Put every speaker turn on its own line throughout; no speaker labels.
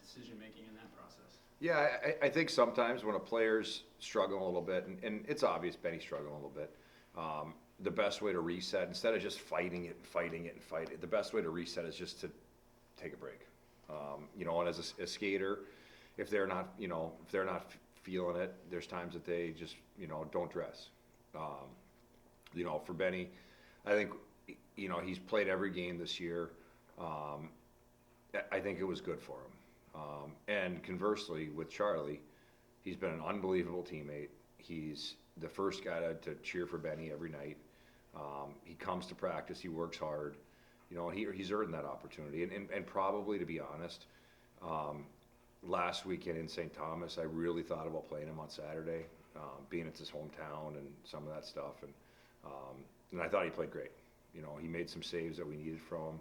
decision making in that process?
Yeah, I think sometimes when a player's struggling a little bit, and it's obvious Benny's struggling a little bit, the best way to reset, instead of just fighting it and fighting it and fighting it, the best way to reset is just to take a break. And as a skater, if they're not, if they're not feeling it, there's times that they just, don't dress. For Benny, I think, he's played every game this year. I think it was good for him. And conversely, with Charlie, he's been an unbelievable teammate. He's the first guy to cheer for Benny every night. He comes to practice. He works hard. He's earned that opportunity. And probably, to be honest, last weekend in St. Thomas, I really thought about playing him on Saturday, being it's his hometown and some of that stuff. And I thought he played great. He made some saves that we needed from him.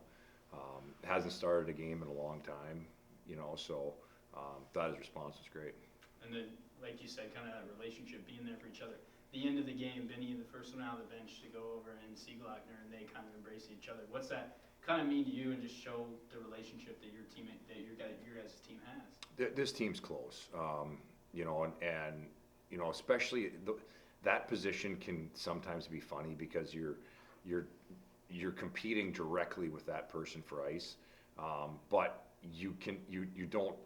Hasn't started a game in a long time, so thought his response was great.
And then, like you said, kind of that relationship, being there for each other. The end of the game, Benny, the first one out of the bench to go over and see Glockner, and they kind of embrace each other. What's that kind of mean to you, and just show the relationship that your teammate, that your guys' team has?
This team's close, especially that position can sometimes be funny because you're competing directly with that person for ice, but you don't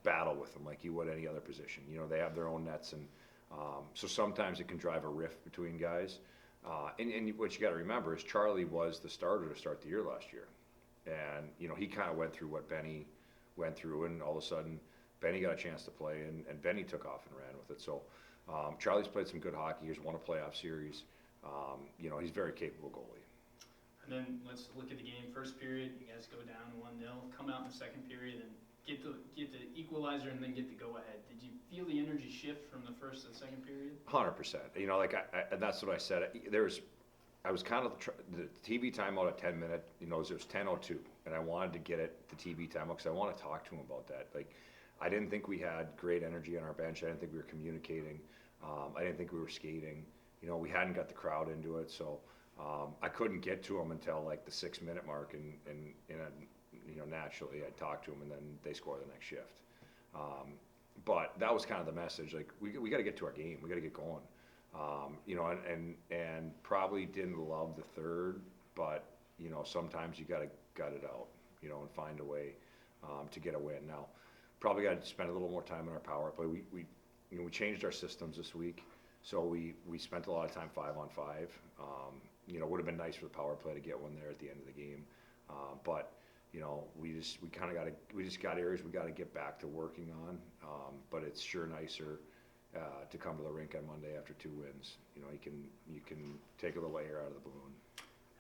battle with them like you would any other position. They have their own nets, and so sometimes it can drive a rift between guys. And what you got to remember is Charlie was the starter to start the year last year, and he kind of went through what Benny went through, and all of a sudden Benny got a chance to play, and Benny took off and ran with it. So Charlie's played some good hockey. He's won a playoff series. He's a very capable goalie.
And then let's look at the game. First period, you guys go down 1-0, come out in the second period and get the equalizer and then get the go-ahead. Did you feel the energy shift from the first to the second period?
100%. And that's what I said. I was kind of the TV timeout at 10 minutes. It was 10:02, and I wanted to get it the TV timeout because I want to talk to him about that. I didn't think we had great energy on our bench. I didn't think we were communicating. I didn't think we were skating. We hadn't got the crowd into it, so I couldn't get to him until the 6-minute mark, and naturally I talked to him, and then they score the next shift. But that was kind of the message. We got to get to our game. We got to get going. And probably didn't love the third, but sometimes you got to gut it out, and find a way to get a win. Now, probably got to spend a little more time on our power play. We changed our systems this week, so we spent a lot of time 5-on-5. Would have been nice for the power play to get one there at the end of the game, but we just got areas we got to get back to working on. But it's sure nicer to come to the rink on Monday after 2 wins. You can take a little air out of the balloon.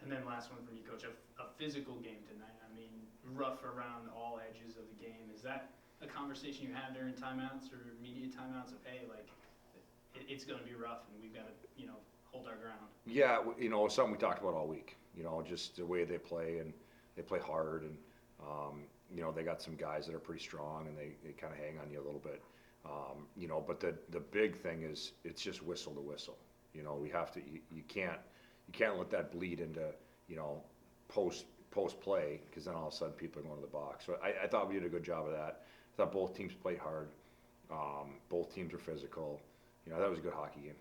And then last one from you, Coach. A physical game tonight. I mean, rough around all edges of the game. Is that a conversation you have during timeouts or media timeouts of, hey, it's going to be rough and we've got to hold our ground?
Yeah, something we talked about all week. Just the way they play, and they play hard, and they got some guys that are pretty strong, and they kind of hang on you a little bit. But the big thing is it's just whistle to whistle. We have to. You can't let that bleed into post play, because then all of a sudden people are going to the box. So I thought we did a good job of that. I thought both teams played hard. Both teams were physical. That was a good hockey game.